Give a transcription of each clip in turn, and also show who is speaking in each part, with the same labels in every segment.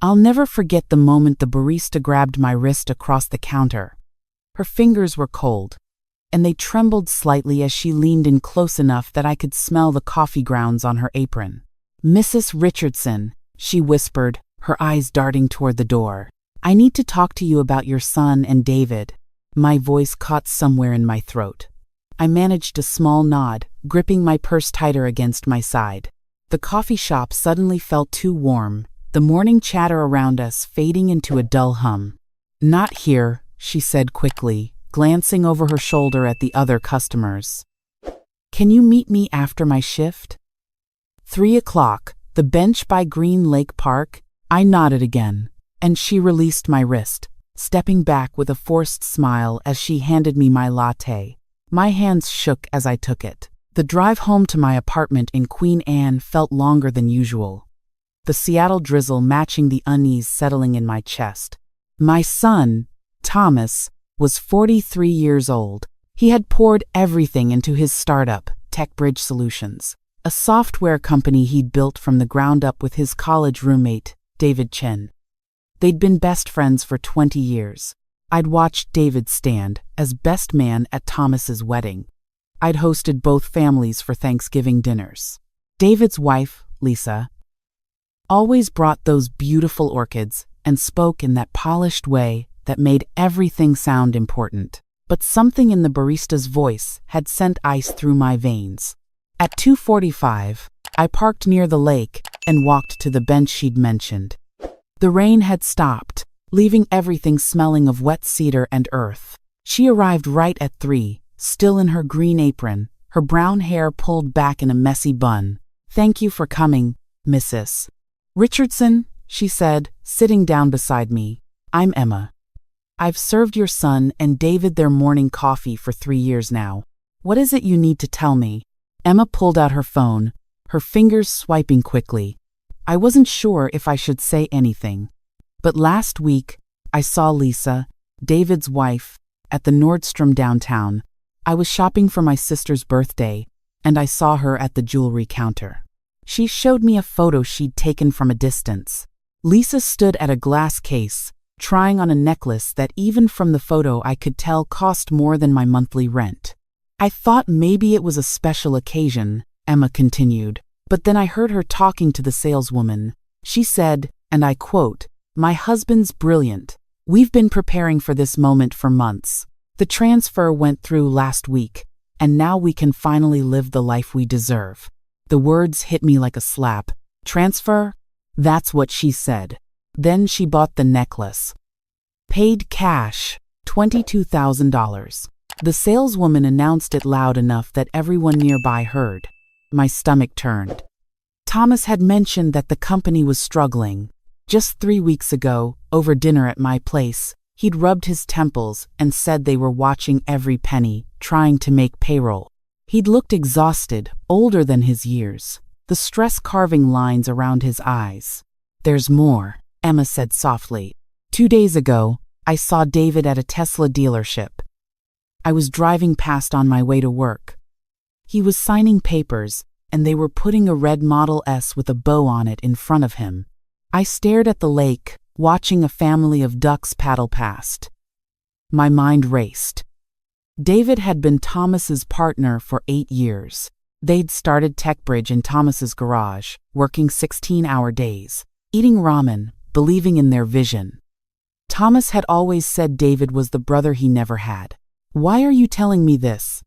Speaker 1: I'll never forget the moment the barista grabbed my wrist across the counter. Her fingers were cold, and they trembled slightly as she leaned in close enough that I could smell the coffee grounds on her apron. "Mrs. Richardson," she whispered, her eyes darting toward the door. "I need to talk to you about your son and David." My voice caught somewhere in my throat. I managed a small nod, gripping my purse tighter against my side. The coffee shop suddenly felt too warm, the morning chatter around us fading into a dull hum. "Not here," she said quickly, glancing over her shoulder at the other customers. "Can you meet me after my shift?" 3:00, the bench by Green Lake Park. I nodded again, and she released my wrist, stepping back with a forced smile as she handed me my latte. My hands shook as I took it. The drive home to my apartment in Queen Anne felt longer than usual, the Seattle drizzle matching the unease settling in my chest. My son, Thomas, was 43 years old. He had poured everything into his startup, TechBridge Solutions, a software company he'd built from the ground up with his college roommate, David Chen. They'd been best friends for 20 years. I'd watched David stand as best man at Thomas's wedding. I'd hosted both families for Thanksgiving dinners. David's wife, Lisa, always brought those beautiful orchids and spoke in that polished way that made everything sound important. But something in the barista's voice had sent ice through my veins. At 2:45, I parked near the lake and walked to the bench she'd mentioned. The rain had stopped, leaving everything smelling of wet cedar and earth. She arrived right at 3, still in her green apron, her brown hair pulled back in a messy bun. "Thank you for coming, Mrs. Richardson," she said, sitting down beside me. "I'm Emma. I've served your son and David their morning coffee for 3 years now. What is it you need to tell me?" Emma pulled out her phone, her fingers swiping quickly. I wasn't sure if I should say anything. But last week, I saw Lisa, David's wife, at the Nordstrom downtown. I was shopping for my sister's birthday, and I saw her at the jewelry counter. She showed me a photo she'd taken from a distance. Lisa stood at a glass case, trying on a necklace that even from the photo I could tell cost more than my monthly rent. "I thought maybe it was a special occasion," Emma continued, but then I heard her talking to the saleswoman. She said, and I quote, "My husband's brilliant. We've been preparing for this moment for months. The transfer went through last week, and now we can finally live the life we deserve." The words hit me like a slap. "Transfer?" That's what she said. Then she bought the necklace. Paid cash, $22,000. The saleswoman announced it loud enough that everyone nearby heard. My stomach turned. Thomas had mentioned that the company was struggling. Just 3 weeks ago, over dinner at my place, he'd rubbed his temples and said they were watching every penny, trying to make payroll. He'd looked exhausted, older than his years, the stress carving lines around his eyes. "There's more," Emma said softly. 2 days ago, I saw David at a Tesla dealership. I was driving past on my way to work. He was signing papers, and they were putting a red Model S with a bow on it in front of him. I stared at the lake, watching a family of ducks paddle past. My mind raced. David had been Thomas's partner for 8 years. They'd started TechBridge in Thomas's garage, working 16-hour days, eating ramen, believing in their vision. Thomas had always said David was the brother he never had. "Why are you telling me this?"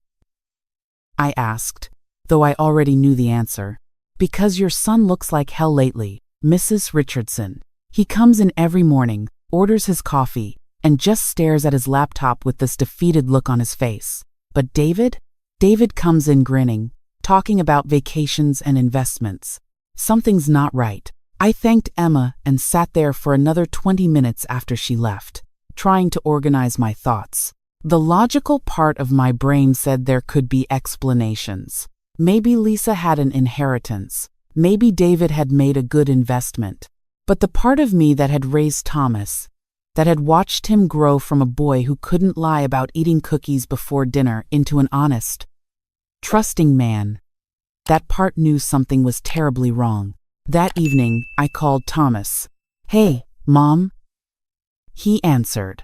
Speaker 1: I asked, though I already knew the answer. "Because your son looks like hell lately, Mrs. Richardson. He comes in every morning, orders his coffee, and just stares at his laptop with this defeated look on his face. But David? David comes in grinning, talking about vacations and investments. Something's not right." I thanked Emma and sat there for another 20 minutes after she left, trying to organize my thoughts. The logical part of my brain said there could be explanations. Maybe Lisa had an inheritance. Maybe David had made a good investment. But the part of me that had raised Thomas, that had watched him grow from a boy who couldn't lie about eating cookies before dinner into an honest, trusting man, that part knew something was terribly wrong. That evening, I called Thomas. "Hey, "Mom?" he answered.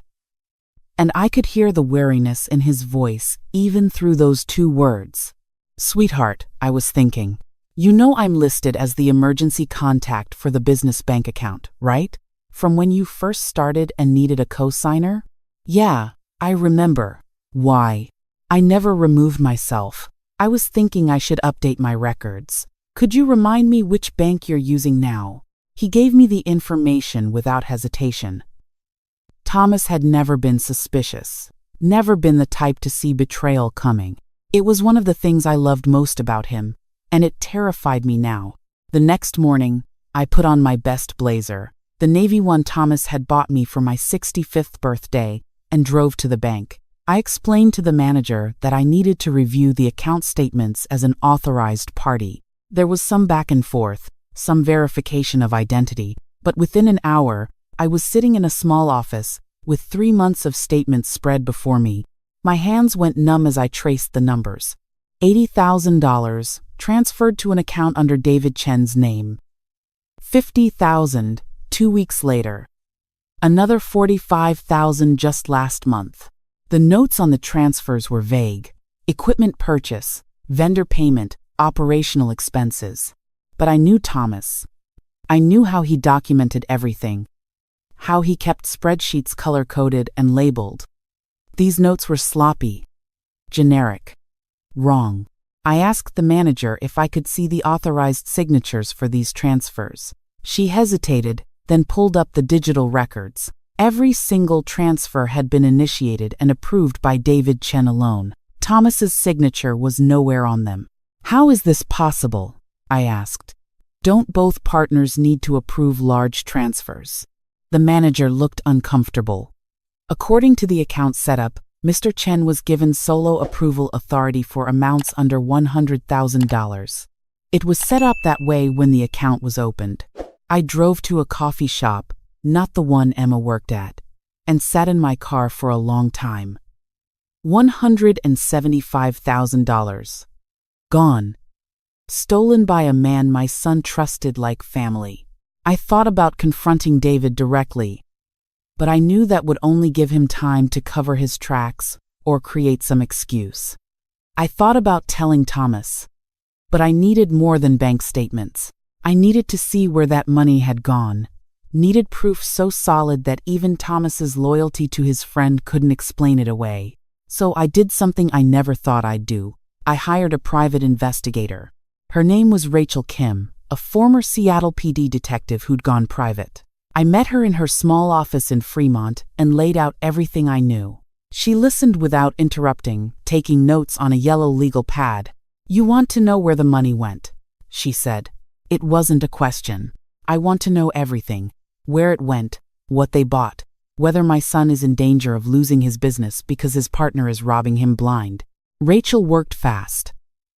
Speaker 1: And I could hear the weariness in his voice even through those 2 words. "Sweetheart," I was thinking, "you know I'm listed as the emergency contact for the business bank account, right? From when you first started and needed a co-signer?" "Yeah, I remember." "Why? I never removed myself. I was thinking I should update my records. Could you remind me which bank you're using now?" He gave me the information without hesitation. Thomas had never been suspicious, never been the type to see betrayal coming. It was one of the things I loved most about him, and it terrified me now. The next morning, I put on my best blazer, the navy one Thomas had bought me for my 65th birthday, and drove to the bank. I explained to the manager that I needed to review the account statements as an authorized party. There was some back and forth, some verification of identity, but within an hour, I was sitting in a small office with 3 months of statements spread before me. My hands went numb as I traced the numbers. $80,000 transferred to an account under David Chen's name. $50,000 2 weeks later. Another $45,000 just last month. The notes on the transfers were vague. Equipment purchase, vendor payment, operational expenses. But I knew Thomas. I knew how he documented everything. How he kept spreadsheets color-coded and labeled. These notes were sloppy, generic, wrong. I asked the manager if I could see the authorized signatures for these transfers. She hesitated, then pulled up the digital records. Every single transfer had been initiated and approved by David Chen alone. Thomas's signature was nowhere on them. "How is this possible?" I asked. "Don't both partners need to approve large transfers?" The manager looked uncomfortable. According to the account setup, Mr. Chen was given solo approval authority for amounts under $100,000. It was set up that way when the account was opened. I drove to a coffee shop, not the one Emma worked at, and sat in my car for a long time. $175,000. Gone. Stolen by a man my son trusted like family. I thought about confronting David directly, but I knew that would only give him time to cover his tracks or create some excuse. I thought about telling Thomas, but I needed more than bank statements. I needed to see where that money had gone. Needed proof so solid that even Thomas's loyalty to his friend couldn't explain it away. So I did something I never thought I'd do. I hired a private investigator. Her name was Rachel Kim, a former Seattle PD detective who'd gone private. I met her in her small office in Fremont and laid out everything I knew. She listened without interrupting, taking notes on a yellow legal pad. "You want to know where the money went," she said. "It wasn't a question. I want to know everything. Where it went, what they bought, whether my son is in danger of losing his business because his partner is robbing him blind." Rachel worked fast.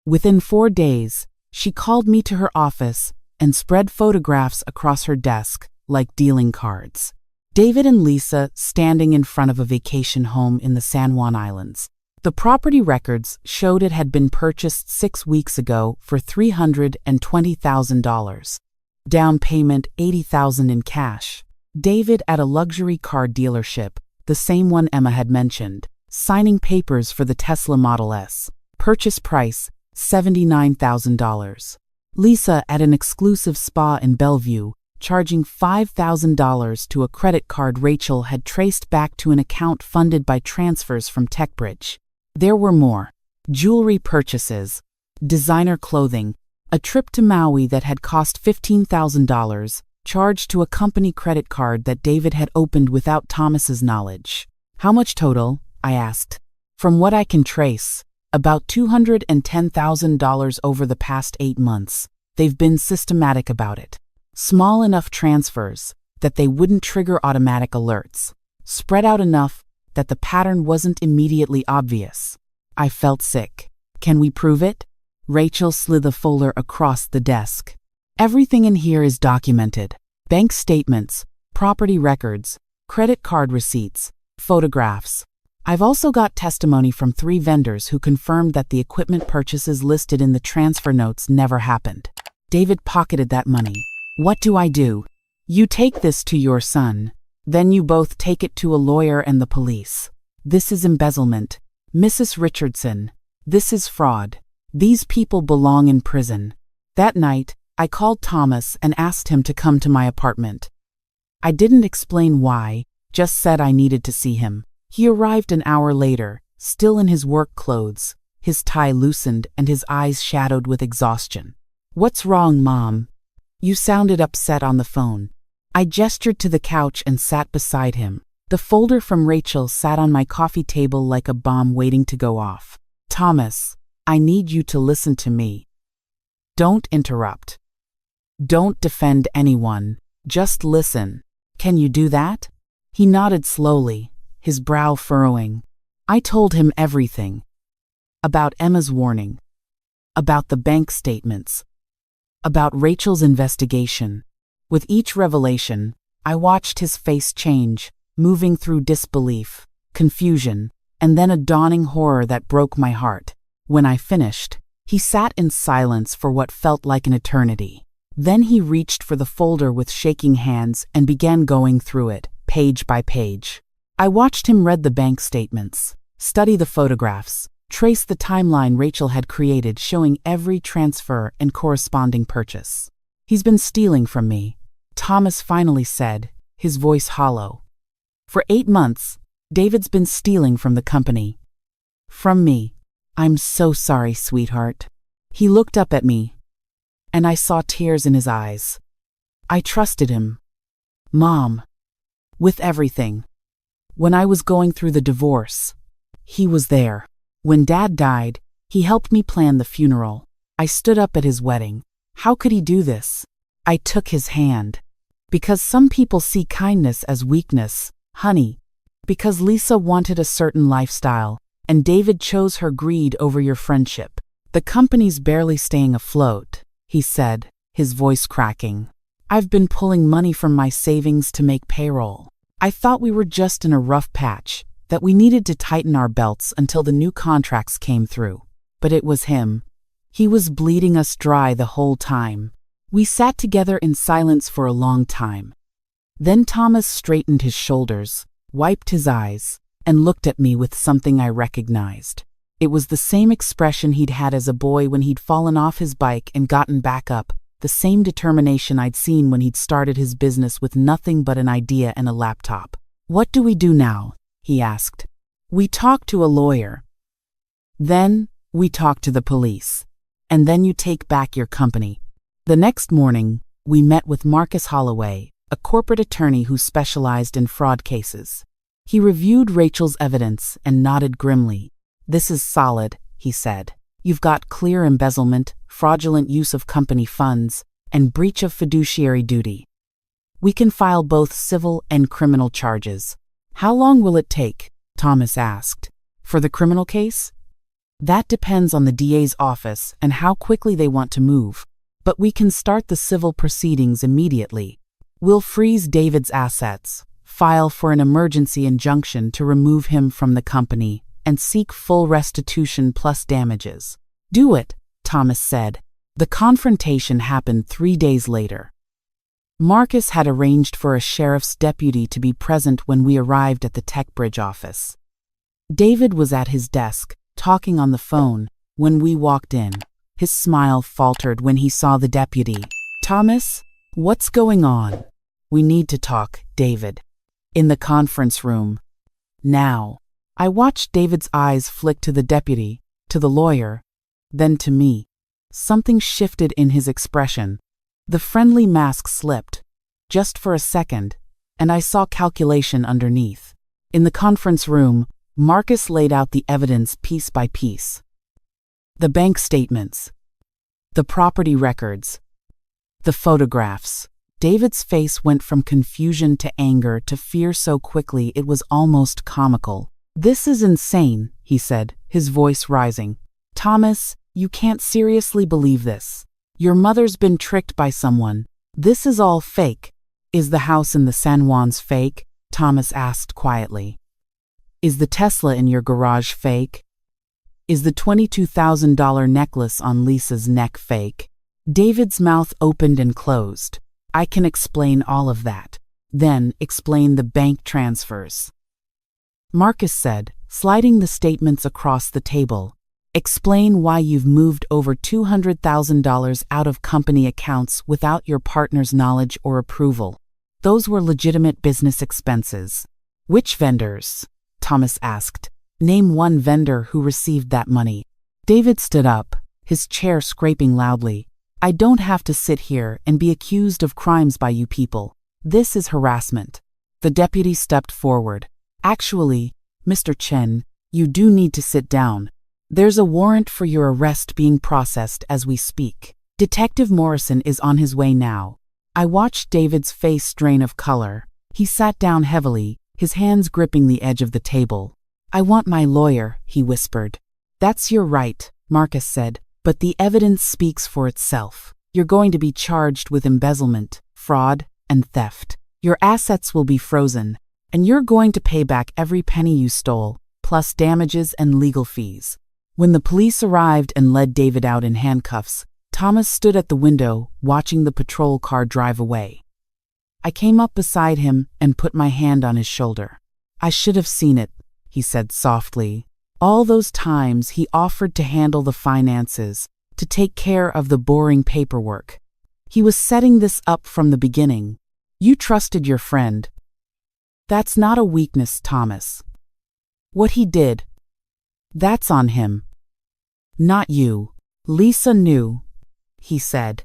Speaker 1: Within 4 days, she called me to her office and spread photographs across her desk like dealing cards. David and Lisa standing in front of a vacation home in the San Juan Islands. The property records showed it had been purchased 6 weeks ago for $320,000. Down payment $80,000 in cash. David at a luxury car dealership, the same one Emma had mentioned, signing papers for the Tesla Model S. Purchase price $79,000. Lisa at an exclusive spa in Bellevue, charging $5,000 to a credit card Rachel had traced back to an account funded by transfers from TechBridge. There were more. Jewelry purchases, designer clothing, a trip to Maui that had cost $15,000, charged to a company credit card that David had opened without Thomas's knowledge. "How much total?" I asked. "From what I can trace, about $210,000 over the past 8 months. They've been systematic about it. Small enough transfers that they wouldn't trigger automatic alerts. Spread out enough that the pattern wasn't immediately obvious." I felt sick. "Can we prove it?" Rachel slid the folder across the desk. "Everything in here is documented. Bank statements, property records, credit card receipts, photographs. I've also got testimony from 3 vendors who confirmed that the equipment purchases listed in the transfer notes never happened." David pocketed that money. "What do I do?" You take this to your son. Then you both take it to a lawyer and the police. This is embezzlement. Mrs. Richardson, this is fraud. These people belong in prison. That night, I called Thomas and asked him to come to my apartment. I didn't explain why, just said I needed to see him. He arrived an hour later, still in his work clothes, his tie loosened and his eyes shadowed with exhaustion. What's wrong, Mom? You sounded upset on the phone. I gestured to the couch and sat beside him. The folder from Rachel sat on my coffee table like a bomb waiting to go off. Thomas, I need you to listen to me. Don't interrupt. Don't defend anyone. Just listen. Can you do that? He nodded slowly, his brow furrowing. I told him everything. About Emma's warning. About the bank statements. About Rachel's investigation. With each revelation, I watched his face change, moving through disbelief, confusion, and then a dawning horror that broke my heart. When I finished, he sat in silence for what felt like an eternity. Then he reached for the folder with shaking hands and began going through it, page by page. I watched him read the bank statements, study the photographs, trace the timeline Rachel had created showing every transfer and corresponding purchase. He's been stealing from me, Thomas finally said, his voice hollow. For 8 months, David's been stealing from the company. From me. I'm so sorry, sweetheart. He looked up at me, and I saw tears in his eyes. I trusted him. Mom. With everything. When I was going through the divorce, he was there. When Dad died, he helped me plan the funeral. I stood up at his wedding. How could he do this? I took his hand. Because some people see kindness as weakness, honey. Because Lisa wanted a certain lifestyle, and David chose her greed over your friendship. The company's barely staying afloat, he said, his voice cracking. I've been pulling money from my savings to make payroll. I thought we were just in a rough patch, that we needed to tighten our belts until the new contracts came through. But it was him. He was bleeding us dry the whole time. We sat together in silence for a long time. Then Thomas straightened his shoulders, wiped his eyes, and looked at me with something I recognized. It was the same expression he'd had as a boy when he'd fallen off his bike and gotten back up, the same determination I'd seen when he'd started his business with nothing but an idea and a laptop. What do we do now? He asked. We talk to a lawyer. Then, we talk to the police. And then you take back your company. The next morning, we met with Marcus Holloway, a corporate attorney who specialized in fraud cases. He reviewed Rachel's evidence and nodded grimly. This is solid, he said. You've got clear embezzlement, fraudulent use of company funds, and breach of fiduciary duty. We can file both civil and criminal charges. How long will it take? Thomas asked. For the criminal case? That depends on the DA's office and how quickly they want to move. But we can start the civil proceedings immediately. We'll freeze David's assets, file for an emergency injunction to remove him from the company, and seek full restitution plus damages. Do it, Thomas said. The confrontation happened 3 days later. Marcus had arranged for a sheriff's deputy to be present when we arrived at the TechBridge office. David was at his desk, talking on the phone, when we walked in. His smile faltered when he saw the deputy. Thomas, what's going on? We need to talk, David. In the conference room. Now. I watched David's eyes flick to the deputy, to the lawyer, then to me. Something shifted in his expression. The friendly mask slipped, just for a second, and I saw calculation underneath. In the conference room, Marcus laid out the evidence piece by piece. The bank statements. The property records. The photographs. David's face went from confusion to anger to fear so quickly it was almost comical. This is insane, he said, his voice rising. Thomas, you can't seriously believe this. Your mother's been tricked by someone. This is all fake. Is the house in the San Juans fake? Thomas asked quietly. Is the Tesla in your garage fake? Is the $22,000 necklace on Lisa's neck fake? David's mouth opened and closed. I can explain all of that. Then explain the bank transfers. Marcus said, sliding the statements across the table. Explain why you've moved over $200,000 out of company accounts without your partner's knowledge or approval. Those were legitimate business expenses. Which vendors? Thomas asked. Name one vendor who received that money. David stood up, his chair scraping loudly. I don't have to sit here and be accused of crimes by you people. This is harassment. The deputy stepped forward. Actually, Mr. Chen, you do need to sit down. There's a warrant for your arrest being processed as we speak. Detective Morrison is on his way now. I watched David's face drain of color. He sat down heavily, his hands gripping the edge of the table. I want my lawyer, he whispered. That's your right, Marcus said, but the evidence speaks for itself. You're going to be charged with embezzlement, fraud, and theft. Your assets will be frozen, and you're going to pay back every penny you stole, plus damages and legal fees. When the police arrived and led David out in handcuffs, Thomas stood at the window, watching the patrol car drive away. I came up beside him and put my hand on his shoulder. I should have seen it, he said softly. All those times he offered to handle the finances, to take care of the boring paperwork. He was setting this up from the beginning. You trusted your friend. That's not a weakness, Thomas. What he did, that's on him. Not you. Lisa knew, he said.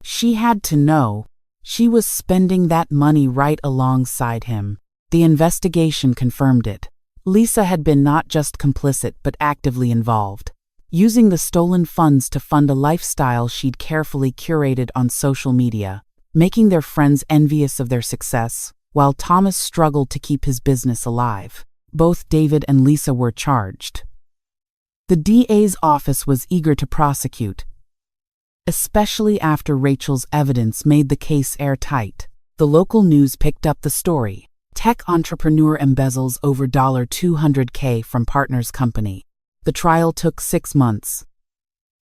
Speaker 1: She had to know. She was spending that money right alongside him. The investigation confirmed it. Lisa had been not just complicit but actively involved, using the stolen funds to fund a lifestyle she'd carefully curated on social media, making their friends envious of their success, while Thomas struggled to keep his business alive. Both David and Lisa were charged. The DA's office was eager to prosecute, especially after Rachel's evidence made the case airtight. The local news picked up the story. Tech entrepreneur embezzles over $200K from partner's company. The trial took 6 months.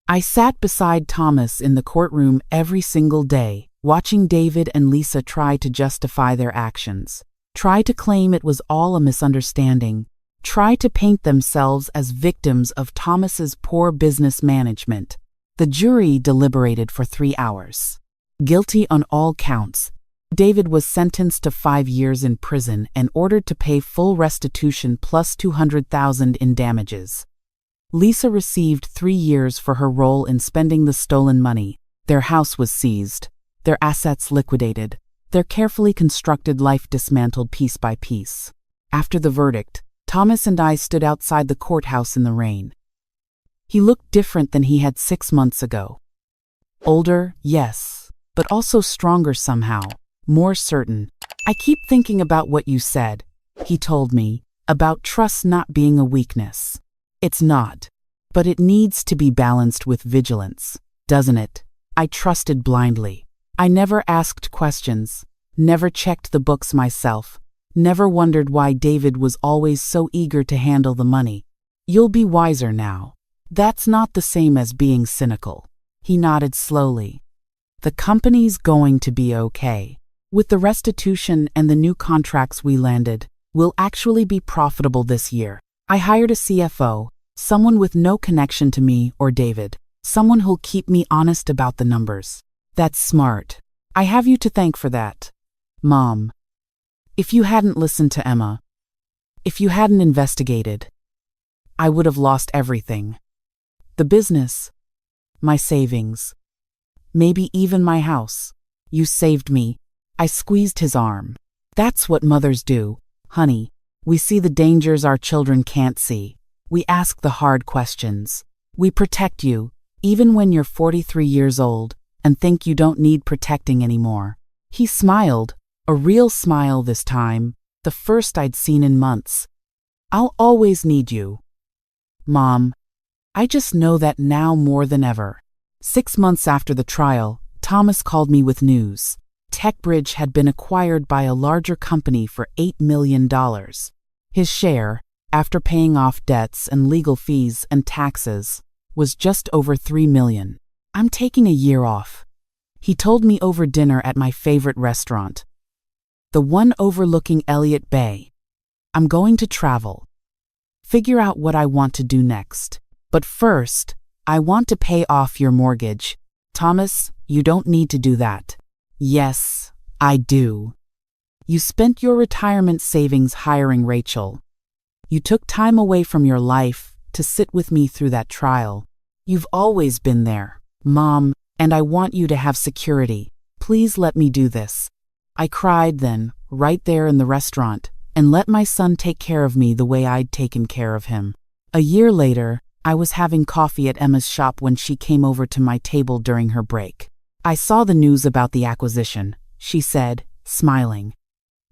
Speaker 1: I sat beside Thomas in the courtroom every single day, watching David and Lisa try to justify their actions, try to claim it was all a misunderstanding, try to paint themselves as victims of Thomas's poor business management. The jury deliberated for 3 hours. Guilty on all counts, David was sentenced to 5 years in prison and ordered to pay full restitution plus $200,000 in damages. Lisa received 3 years for her role in spending the stolen money. Their house was seized, their assets liquidated, their carefully constructed life dismantled piece by piece. After the verdict, Thomas and I stood outside the courthouse in the rain. He looked different than he had 6 months ago. Older, yes, but also stronger somehow. More certain. I keep thinking about what you said, he told me, about trust not being a weakness. It's not. But it needs to be balanced with vigilance, doesn't it? I trusted blindly. I never asked questions, never checked the books myself, never wondered why David was always so eager to handle the money. You'll be wiser now. That's not the same as being cynical. He nodded slowly. The company's going to be okay. With the restitution and the new contracts we landed, we'll actually be profitable this year. I hired a CFO, someone with no connection to me or David, someone who'll keep me honest about the numbers. That's smart. I have you to thank for that. Mom. If you hadn't listened to Emma, if you hadn't investigated, I would have lost everything. The business, my savings, maybe even my house. You saved me. I squeezed his arm. That's what mothers do, honey. We see the dangers our children can't see. We ask the hard questions. We protect you, even when you're 43 years old, and think you don't need protecting anymore. He smiled, a real smile this time, the first I'd seen in months. I'll always need you. Mom, I just know that now more than ever. 6 months after the trial, Thomas called me with news. TechBridge had been acquired by a larger company for $8 million. His share, after paying off debts and legal fees and taxes, was just over $3 million. I'm taking a year off, He told me over dinner at my favorite restaurant, the one overlooking Elliott Bay. I'm going to travel. Figure out what I want to do next. But first, I want to pay off your mortgage. Thomas, you don't need to do that. Yes, I do. You spent your retirement savings hiring Rachel. You took time away from your life to sit with me through that trial. You've always been there, Mom, and I want you to have security. Please let me do this. I cried then, right there in the restaurant, and let my son take care of me the way I'd taken care of him. A year later, I was having coffee at Emma's shop when she came over to my table during her break. I saw the news about the acquisition, she said, smiling.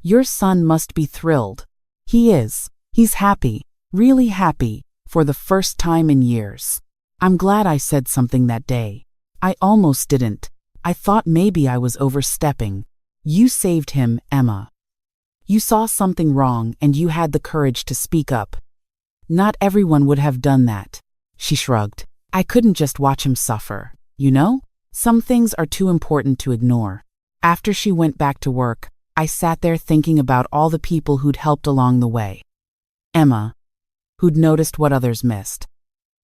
Speaker 1: Your son must be thrilled. He is. He's happy, really happy, for the first time in years. I'm glad I said something that day. I almost didn't. I thought maybe I was overstepping. You saved him, Emma. You saw something wrong and you had the courage to speak up. Not everyone would have done that. She shrugged. I couldn't just watch him suffer, you know? Some things are too important to ignore. After she went back to work, I sat there thinking about all the people who'd helped along the way. Emma, who'd noticed what others missed.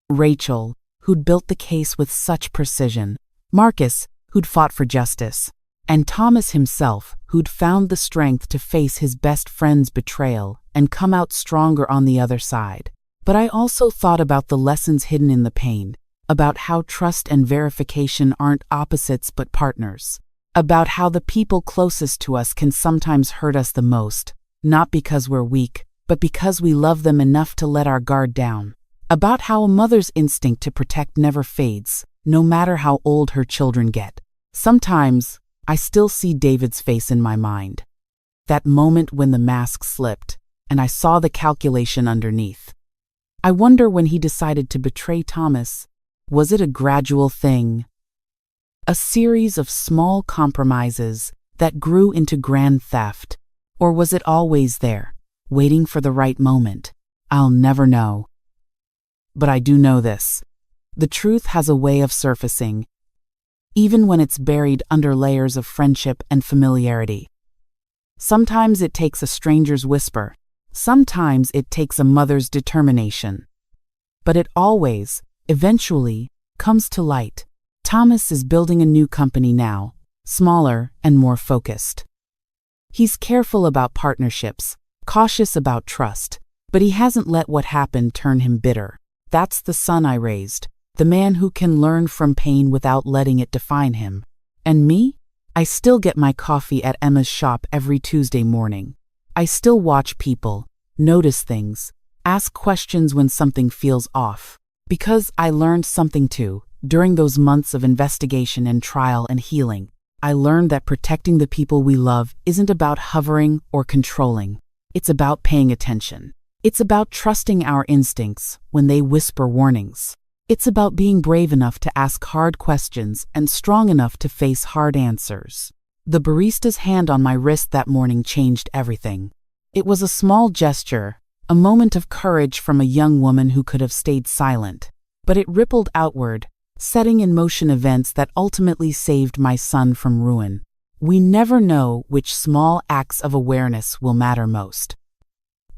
Speaker 1: Rachel, who'd built the case with such precision. Marcus, who'd fought for justice. And Thomas himself, who'd found the strength to face his best friend's betrayal and come out stronger on the other side. But I also thought about the lessons hidden in the pain, about how trust and verification aren't opposites but partners, about how the people closest to us can sometimes hurt us the most, not because we're weak, but because we love them enough to let our guard down, about how a mother's instinct to protect never fades, no matter how old her children get. Sometimes, I still see David's face in my mind. That moment when the mask slipped, and I saw the calculation underneath. I wonder when he decided to betray Thomas, was it a gradual thing? A series of small compromises that grew into grand theft? Or was it always there, waiting for the right moment? I'll never know. But I do know this. The truth has a way of surfacing, even when it's buried under layers of friendship and familiarity. Sometimes it takes a stranger's whisper. Sometimes it takes a mother's determination. But it always, eventually, comes to light. Thomas is building a new company now, smaller and more focused. He's careful about partnerships, cautious about trust, but he hasn't let what happened turn him bitter. That's the son I raised. The man who can learn from pain without letting it define him. And me? I still get my coffee at Emma's shop every Tuesday morning. I still watch people, notice things, ask questions when something feels off. Because I learned something too, during those months of investigation and trial and healing. I learned that protecting the people we love isn't about hovering or controlling. It's about paying attention. It's about trusting our instincts when they whisper warnings. It's about being brave enough to ask hard questions and strong enough to face hard answers. The barista's hand on my wrist that morning changed everything. It was a small gesture, a moment of courage from a young woman who could have stayed silent. But it rippled outward, setting in motion events that ultimately saved my son from ruin. We never know which small acts of awareness will matter most.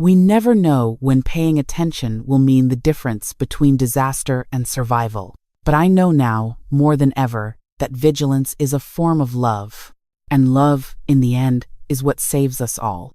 Speaker 1: We never know when paying attention will mean the difference between disaster and survival. But I know now, more than ever, that vigilance is a form of love. And love, in the end, is what saves us all.